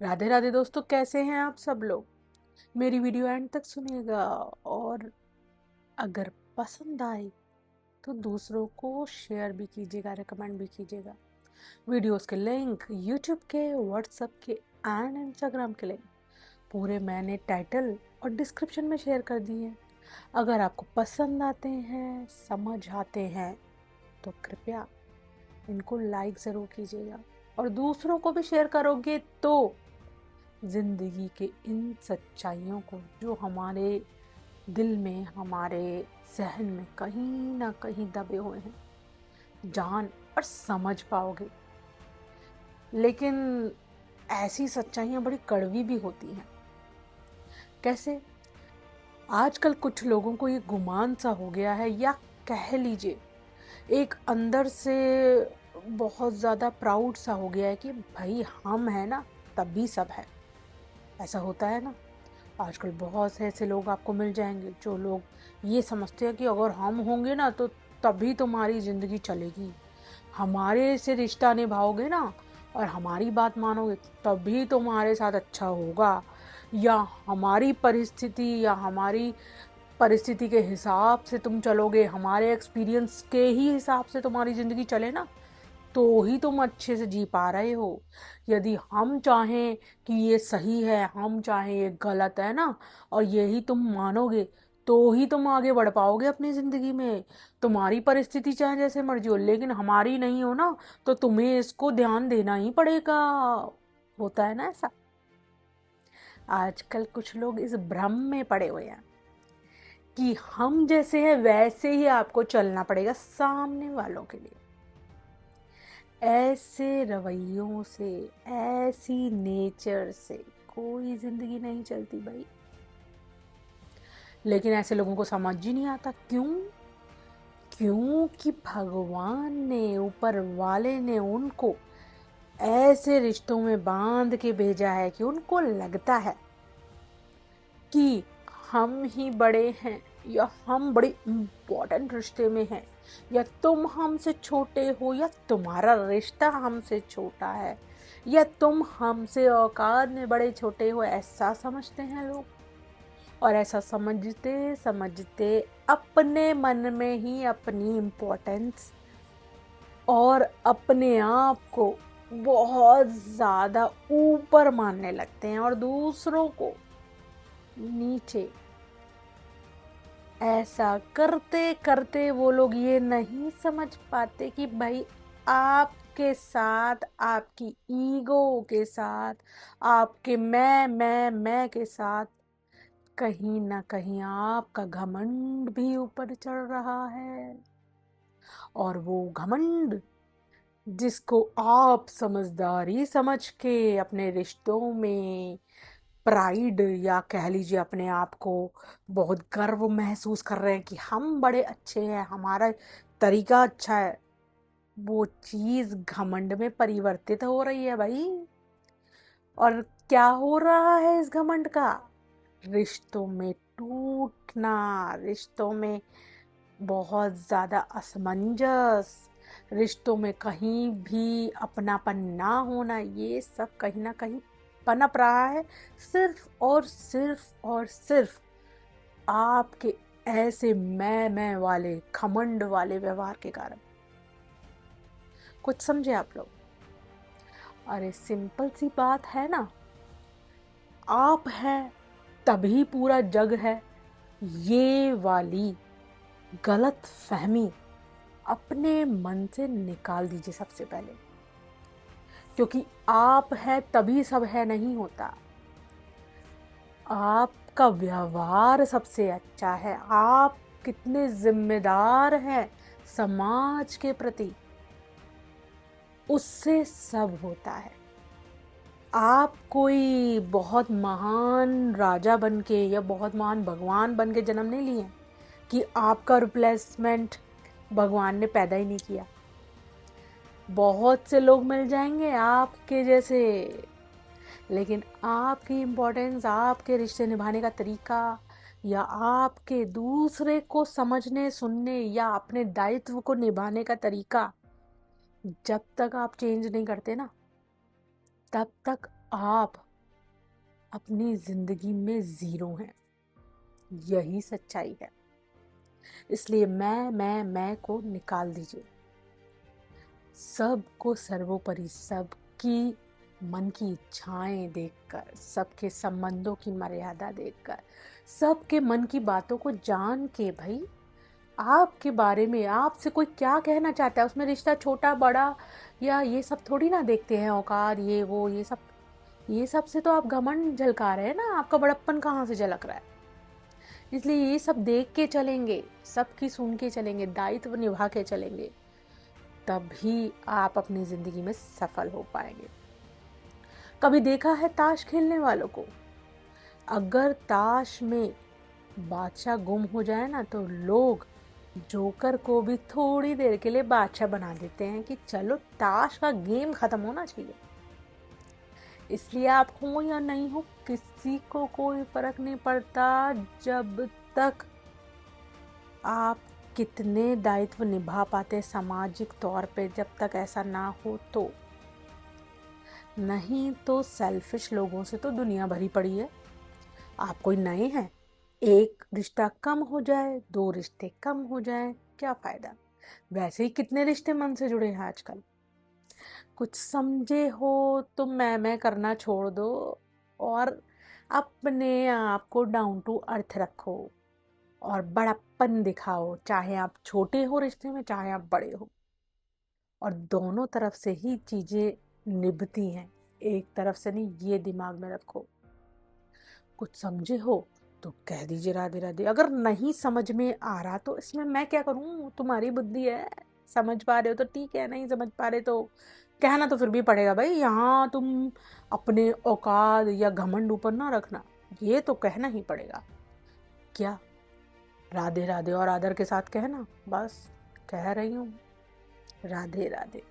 राधे राधे दोस्तों, कैसे हैं आप सब लोग। मेरी वीडियो एंड तक सुनिएगा और अगर पसंद आए तो दूसरों को शेयर भी कीजिएगा, रिकमेंड भी कीजिएगा। वीडियोस के लिंक यूट्यूब के, व्हाट्सएप के एंड इंस्टाग्राम के लिंक पूरे मैंने टाइटल और डिस्क्रिप्शन में शेयर कर दिए हैं। अगर आपको पसंद आते हैं, समझ आते हैं तो कृपया इनको लाइक ज़रूर कीजिएगा और दूसरों को भी शेयर करोगे तो जिंदगी के इन सच्चाइयों को जो हमारे दिल में, हमारे जहन में कहीं ना कहीं दबे हुए हैं, जान और समझ पाओगे। लेकिन ऐसी सच्चाइयाँ बड़ी कड़वी भी होती हैं। कैसे? आजकल कुछ लोगों को ये गुमान सा हो गया है, या कह लीजिए एक अंदर से बहुत ज़्यादा प्राउड सा हो गया है कि भाई हम हैं ना, तभी सब है। ऐसा होता है ना। आजकल बहुत से ऐसे लोग आपको मिल जाएंगे जो लोग ये समझते हैं कि अगर हम होंगे ना तो तभी तुम्हारी ज़िंदगी चलेगी, हमारे से रिश्ता निभाओगे ना और हमारी बात मानोगे तभी तुम्हारे साथ अच्छा होगा, या हमारी परिस्थिति के हिसाब से तुम चलोगे, हमारे एक्सपीरियंस के ही हिसाब से तुम्हारी ज़िंदगी चले ना तो ही तुम अच्छे से जी पा रहे हो। यदि हम चाहें कि ये सही है, हम चाहें ये गलत है ना, और यही तुम मानोगे तो ही तुम आगे बढ़ पाओगे अपनी ज़िंदगी में। तुम्हारी परिस्थिति चाहे जैसे मर्जी हो, लेकिन हमारी नहीं हो ना, तो तुम्हें इसको ध्यान देना ही पड़ेगा। होता है ना ऐसा। आजकल कुछ लोग इस भ्रम में पड़े हुए हैं कि हम जैसे हैं वैसे ही आपको चलना पड़ेगा सामने वालों के लिए। ऐसे रवैयों से, ऐसी नेचर से कोई जिंदगी नहीं चलती भाई। लेकिन ऐसे लोगों को समझ ही नहीं आता। क्यों? क्योंकि भगवान ने, ऊपर वाले ने उनको ऐसे रिश्तों में बांध के भेजा है कि उनको लगता है कि हम ही बड़े हैं, या हम बड़े इम्पोर्टेंट रिश्ते में हैं, या तुम हमसे छोटे हो, या तुम्हारा रिश्ता हमसे छोटा है, या तुम हमसे औकात में बड़े छोटे हो, ऐसा समझते हैं लोग। और ऐसा समझते समझते अपने मन में ही अपनी इम्पोर्टेंस और अपने आप को बहुत ज़्यादा ऊपर मानने लगते हैं और दूसरों को नीचे। ऐसा करते करते वो लोग ये नहीं समझ पाते कि भाई आपके साथ, आपकी ईगो के साथ, आपके मैं के साथ कहीं ना कहीं आपका घमंड भी ऊपर चढ़ रहा है। और वो घमंड जिसको आप समझदारी समझ के अपने रिश्तों में प्राइड, या कह लीजिए अपने आप को बहुत गर्व महसूस कर रहे हैं कि हम बड़े अच्छे हैं, हमारा तरीका अच्छा है, वो चीज घमंड में परिवर्तित हो रही है भाई। और क्या हो रहा है इस घमंड का? रिश्तों में टूटना, रिश्तों में बहुत ज्यादा असमंजस, रिश्तों में कहीं भी अपनापन ना होना, ये सब कहीं ना कहीं पनप रहा है, सिर्फ और सिर्फ और सिर्फ आपके ऐसे मैं वाले घमंड वाले व्यवहार के कारण। कुछ समझे आप लोग? अरे सिंपल सी बात है ना, आप हैं तभी पूरा जग है, ये वाली गलत फहमी अपने मन से निकाल दीजिए सबसे पहले। क्योंकि आप है तभी सब है नहीं होता। आपका व्यवहार सबसे अच्छा है, आप कितने जिम्मेदार हैं समाज के प्रति, उससे सब होता है। आप कोई बहुत महान राजा बन के या बहुत महान भगवान बन के जन्म नहीं लिए कि आपका रिप्लेसमेंट भगवान ने पैदा ही नहीं किया। बहुत से लोग मिल जाएंगे आपके जैसे, लेकिन आपकी इम्पोर्टेंस, आपके रिश्ते निभाने का तरीका, या आपके दूसरे को समझने सुनने या अपने दायित्व को निभाने का तरीका जब तक आप चेंज नहीं करते ना, तब तक आप अपनी जिंदगी में जीरो हैं। यही सच्चाई है। इसलिए मैं को निकाल दीजिए। सबको सर्वोपरि, सबकी मन की इच्छाएं देखकर, सबके संबंधों की मर्यादा देखकर, सबके मन की बातों को जान के, भाई आपके बारे में आपसे कोई क्या कहना चाहता है, उसमें रिश्ता छोटा बड़ा या ये सब थोड़ी ना देखते हैं, औकात ये वो ये सब से तो आप घमंड झलका रहे हैं ना, आपका बड़प्पन कहाँ से झलक रहा है। इसलिए ये सब देख के चलेंगे, सबकी सुन के चलेंगे, दायित्व निभा के चलेंगे, तभी आप अपनी जिंदगी में सफल हो पाएंगे। कभी देखा है ताश खेलने वालों को? अगर ताश में बादशाह गुम हो जाए ना, तो लोग जोकर को भी थोड़ी देर के लिए बादशाह बना देते हैं कि चलो ताश का गेम खत्म होना चाहिए। इसलिए आप हो या नहीं हो, किसी को कोई फर्क नहीं पड़ता, जब तक आप कितने दायित्व निभा पाते सामाजिक तौर पे, जब तक ऐसा ना हो तो। नहीं तो सेल्फिश लोगों से तो दुनिया भरी पड़ी है। आप कोई नए हैं, एक रिश्ता कम हो जाए, दो रिश्ते कम हो जाए, क्या फायदा। वैसे ही कितने रिश्ते मन से जुड़े हैं आजकल। कुछ समझे हो तो मैं करना छोड़ दो और अपने आप को डाउन टू अर्थ रखो और बड़प्पन दिखाओ, चाहे आप छोटे हो रिश्ते में, चाहे आप बड़े हो। और दोनों तरफ से ही चीजें निभती हैं, एक तरफ से नहीं, ये दिमाग में रखो। कुछ समझे हो तो कह दीजिए राधे राधे। अगर नहीं समझ में आ रहा तो इसमें मैं क्या करूं, तुम्हारी बुद्धि है। समझ पा रहे हो तो ठीक है, नहीं समझ पा रहे तो कहना तो फिर भी पड़ेगा भाई। यहाँ तुम अपने औकात या घमंड ऊपर ना रखना, ये तो कहना ही पड़ेगा। क्या राधे राधे और आदर के साथ कहना, बस कह रही हूँ, राधे राधे।